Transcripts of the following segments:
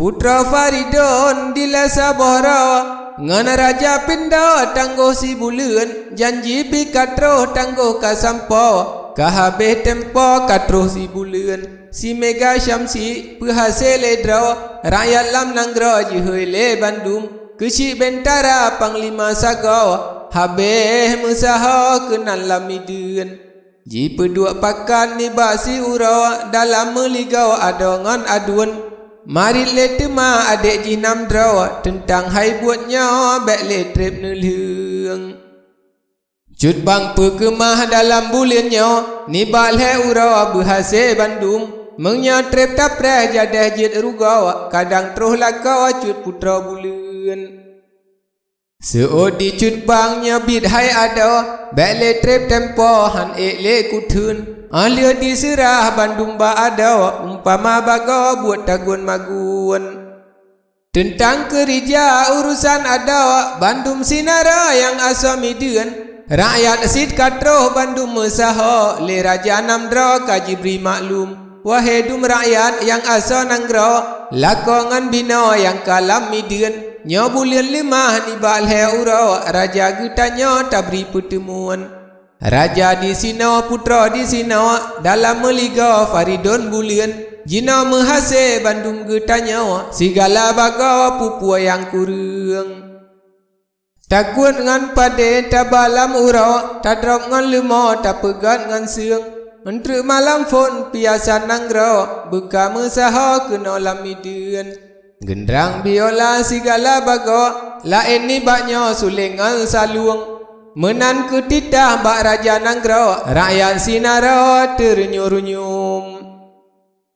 Putra Faridun dilasa bohra ngan raja pindah tangguh si bulan janji pi katro tangguh kasampo kahabeh tempo katro si bulan si mega syamsi pehasele draw rakyat lam nanggro jihele Bandung kesi bentara panglima sagau habeh musaha kenal lamidun ji pedua pakan ni basi ura dalam meligau adongan aduan mari letema adek jinam draw tentang hai buatnya bek letrep nelung cut bang pekemah dalam bulannya ni balhe ura berhase Bandung mengnya trep tapreh jadah jit rugau kadang terus lakau cut putra bulan seodi cut bangnya bid hai ada bek letrep tempo han le kutun alia diserah Bandung ba ada umpama baga buat tagun magun tentang kerja urusan ada Bandung sinara yang asamidian rakyat sit katro Bandung mesaha le raja namdra kaji beri maklum wahai dum rakyat yang asa nanggro lakongan bina yang kalam midian nya bulan 5 ni balhe ura raja getanya tabri pertemuan raja di sino putra di sino dalam meliga Faridun bulian jina mehase Bandung getanya segala baga pupua yang kurang takut ngan pade tabalam ura tadrop ngan lemo tapegat ngan siang menteri malam phone piasa nanggro buka mesaha kena lamidun gendrang biola segala baga lain ni baknya sulengan saluang menan ketitah bak raja nanggro rakyat sinara ternyurunyum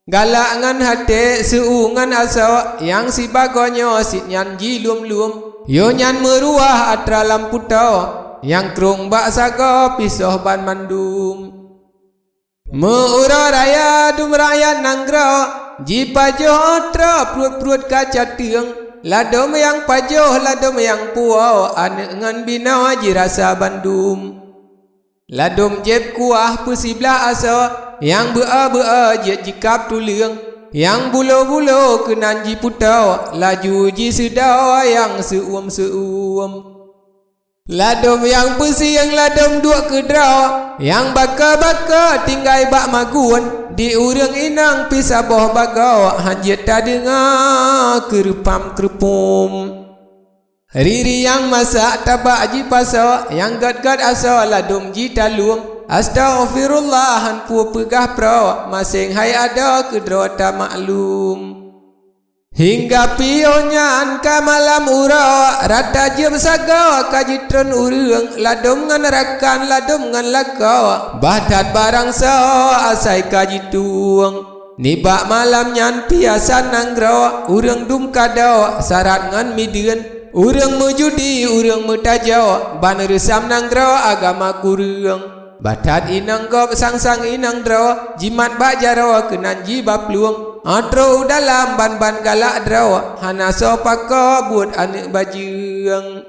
galak ngan hati seungan asa yang si bagonya sit nyan jilum-lum yo nyan meruah atra lampu tau yang krung bak saga pisah ban mandum meura raya dum rakyat nanggro jipajo atra perut-perut kaca tiang ladom yang pajoh ladom yang puau anak ngan bina ji rasa Bandung ladom jeb kuah pesiblah asa yang bea-bea je jikap tuliang yang bulo-bulo kenan ji putau laju ji sedau yang seuam-seuam ladom yang pesiang ladom dua kedraw yang baka-baka tinggai bak magun di urang inang pisaboh bagau hanjit tak dengar kerupam kerupum riri yang masak tabak ji pasak yang gad-gad asa ladom ji talung astaghfirullah han pu pegah pro masing hai ada kedro tak maklum hingga pionyan ka malam ura rata jem saga kajitron urang ladom ngan rakan ladom ngan lakau badat barang sa asai kajituang nibak malam nyan piasa nanggro urang dum kadau syarat ngan midian urang mejudi urang metajau ban resam nanggro agama kurang badat inang gop sang-sang inang draw jimat bak jarawa kenan ji bapluang atro dalam ban-ban galak draw hana so paka buat anak bajang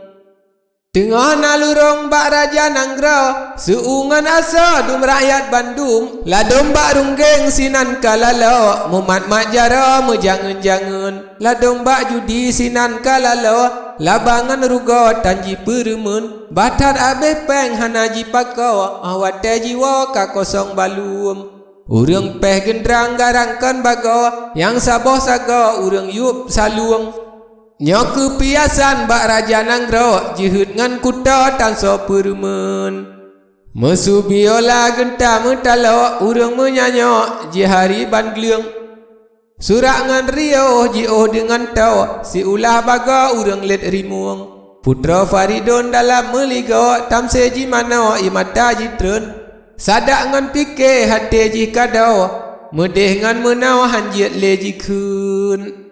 tengah nalurong bak raja nanggro seungan asa dum rakyat Bandung ladom bak runggeng sinan kalalo mumat mak jara mejangan-jangan ladom bak judi sinan kalalo labangan ruga tanji peremen batat abe peng hanaji pakau awate jiwa ka kosong balum urang peh gendrang garangkan baga yang saboh saga urang yup saluang nyoku piasan bak raja nanggro jihut ngan kuta tan so peremen mesu biola genta metalo urang menyanyo jihari bandleung surak ngan rio jioh dengan tau si ulah baga urang let rimuang putra Faridun dalam meligo tamse ji mano imata ji trun sadak ngan pike hati ji kadau medeh ngan menau hanjit le ji kun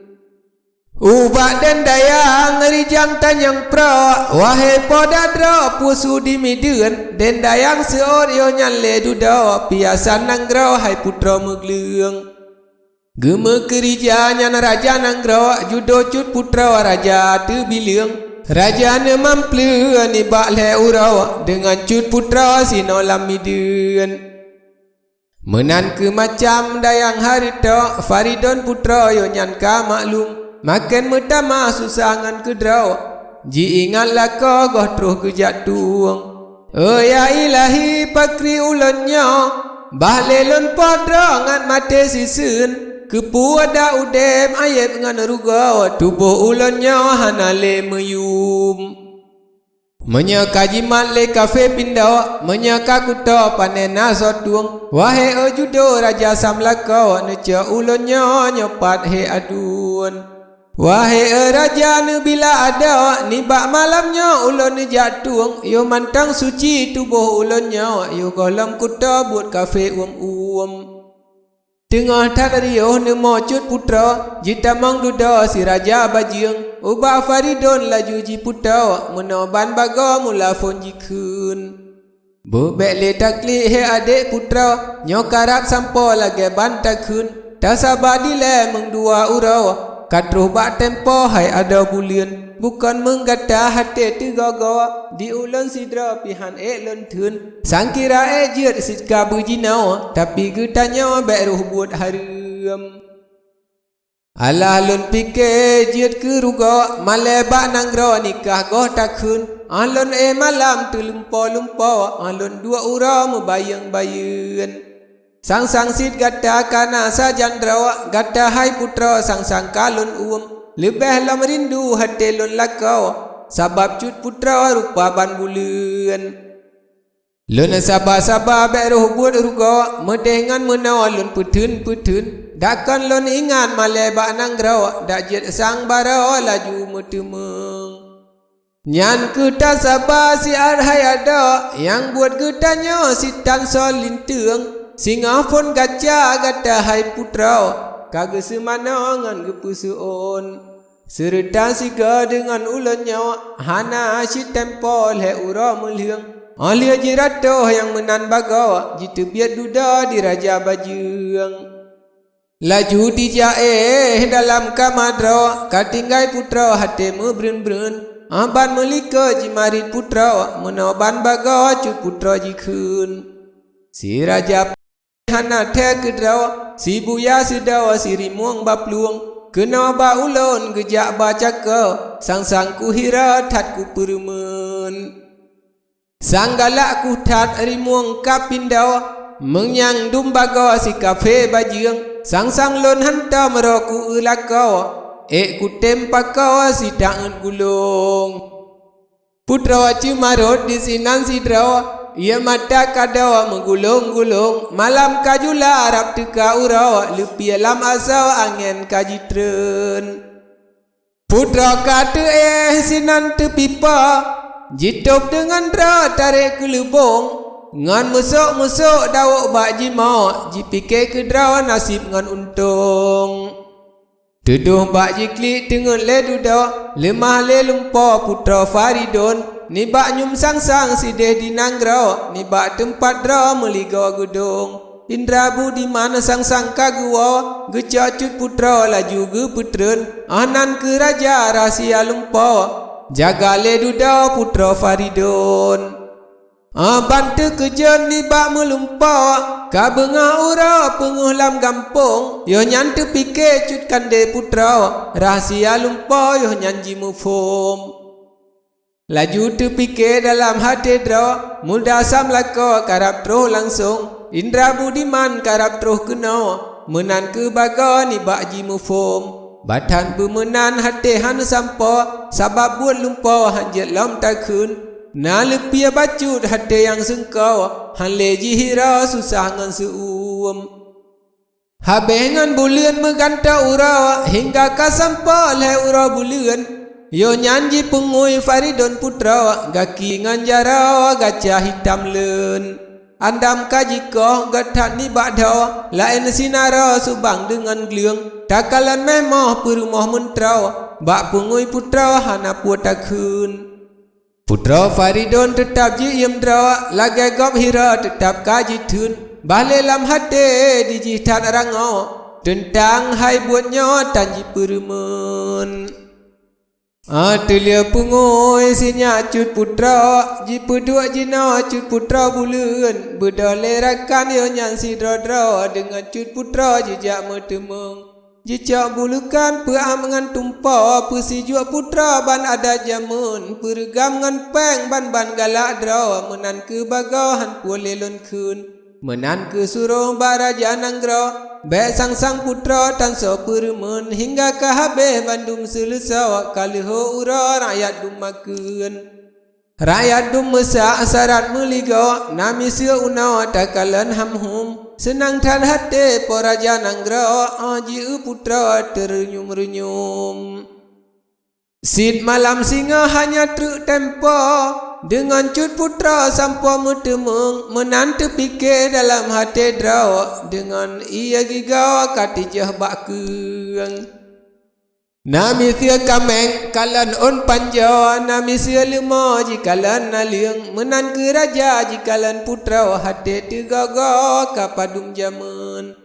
ubak dan dayang rijang tanyang pra wahai podadra pusu di midun den dayang seor yo nyan le duda piasan nanggro hai putra megleung geme kerja nyan raja nanggro judo cut putra raja tu bileung raja ne mample ni bak le urau dengan cut putra sino lamidun menan ke macam dayang harita Faridun putra yo nyan ka maklum makan metama susah ngan kedraw ji ingatlah ko goh terus kejatuang ya ilahi pakri ulonnya bahlelon padra ngan mate sisun kepu ada udem ayat ngan ruga tubuh ulonnya hanale meyum Menya kajimat le kafe pindaw menya kakuto panena sotuang wahai ojudo raja samlakau neca ulonnya nyopat he aduan wahai raja ne bila ada ni bak malamnya ulon ni jatuang yo mantang suci tubuh ulonnya yo kolam kuto buat kafe uam Tengah tadariyo nemo cut putra jita mang duda si raja bajiang ubah faridon laju ji putra menoban baga mula fon jikun bebek le takli he adik putra nyokarap sampo lagi bantakun tasabadi le mengdua urau katruh bak tempo hai ada bulian bukan menggata hati tiga-ga di ulun sidra pihan lon thun sangkira jiat sitka bujinau tapi getanya beruh buat haram alah lon pike jiat ke ruga malebak nanggro nikah goh takun alon malam tu lumpa alon dua ura membayang-bayang sang sid gata kana sajandra gata hai putra sang kalun lebih lam rindu hati lon lakau sabab cut putra rupa ban bulan lon sabah beruh buat ruga medengan menawa lon putun dakkan lon ingat malebak nanggrau dak jet sang bara laju metemeng nyan kita sabah si arhai ada yang buat ketanya si tan solinteung singa pun gaca gata hai putra kage semana ngan gepusuon serta siga dengan ulonnya hana si tempol he ura muliang alia jirato yang menan baga jitu biat duda di raja bajang laju dijae dalam kamadra katinggai putra hatemu brun aban melika jimarit putra menoban baga cut putra jikun si raja hana te kedraw si buya sidawa si rimuang bapluang kena ba ulon gejak baca ke sang kuhira tat ku permen sang galak ku tat rimuang kapindaw mengyang dumbaga si kafe bajiang sang lon hanta meroku ulakau ku tempakau si tangan gulung putra cimarot di sinan sidraw ia mata kadawa menggulung-gulung malam kajula arab teka urau lepi alam asau angin kajitren putra kata sinan tepipa jitop dengan dra tarik ke lubung ngan musuk dawak bak jima jipike ke dra nasib ngan untung tuduh bak jiklik dengan le duda lemah le lumpa putra faridon ni bak nyum sang si deh di nanggrau ni bak tempat dra meliga gedung indra budi mana sang kagua gecacut putra laju ge putren anan ke raja rahsia lumpa jaga le duda putra faridon bantu kejen ni bak melumpa kabenga ura penguhlam gampung yo nyan tepike cut kande putra rahsia lumpa yo nyan jimu fom laju terfikir dalam hati dra muda samlaka karap terus langsung indra budiman karap terus kena menan ke baga ni bak jimu fom batan bermenan hati han sampa sabab buat lumpa hanjet lam takun na lepia bacut hati yang sengkau han leji hira susah ngan seuum habis ngan bulian meganta ura hingga ka sampa le ura bulian yo nyanji pengui faridon putra gaki nganjara gaca hitam len andam kajiko gatat ni bakda lain sinara subang dengan gliang takalan memah perumah mentrau bak pengui putra hana puatakun putra faridon tetap jiem dra lagi gop hira tetap kaji tun balik lam hati dijitat rangau tentang hai buatnya tanji permen Atulia pungoi sinya cut putra jipu dua jina cut putra bulan bedale rakan yo nyan si dra dengan cut putra jejak metemeng Jicak bulukan peam ngan tumpa Persijua putra ban ada jamun Pergam ngan peng ban galak draw Menan ke bagahan polelon kun Menan ke suruh baraja nanggra Bek sang putra tan so peremun Hingga ke habis bandum selesa Kaliho ura rakyat dumakun Rakyat dum mesak syarat meliga Nami sia una takalan hamhum Senang tan hati poraja nanggra Aji putra terenyum-renyum Sid malam singa hanya truk tempo Dengan cut putra sampo metemeng Menan terfikir dalam hati draw Dengan ia giga katijah bakeng Nami sia kameng kalan on panja Nami sia lima jikalan naliang Menan ke raja jikalan putra hati tegaga kapadum jaman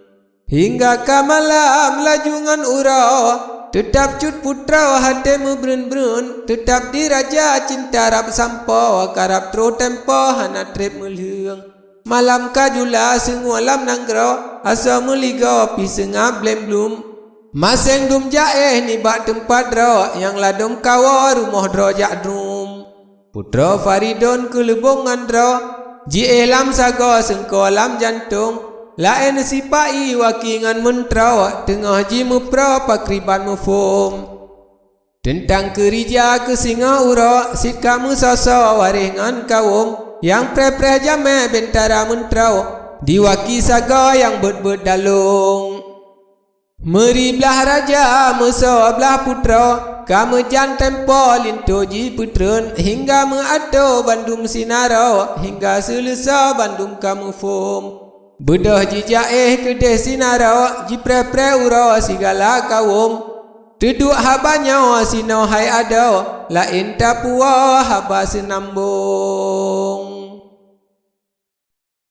Hingga ke malam lajungan urau Tetap cut putra hati mebrun-brun Tetap di raja cinta rap sampo Karap tro tempo hana trip meliang Malam kajula sengualam nanggra Asa meliga pisengah blem-blum Maseng dum jaeh ni bak tempat draw Yang ladum kawa rumah draw jak drum Putra Faridon ke lebongan draw Ji lam saga sengko lam jantung Lain sipai wakingan mentraw Tengah ji mepra pakriban mefum Tentang kerija ke singa ura Sid kamu sasa waringan kawum Yang pre-pre jame bentara mentraw Diwaki saga yang bet-bet dalung Meri belah raja, musuh belah putra Kamu jan tempo linto ji putren Hingga meado bandum sinarau Hingga selesa bandum kamu fom Bedah ji jaeh kedeh sinarau Ji pre-pre ura sigala kawum Tuduk habanya sinau hai ada Lain tapua haba senambung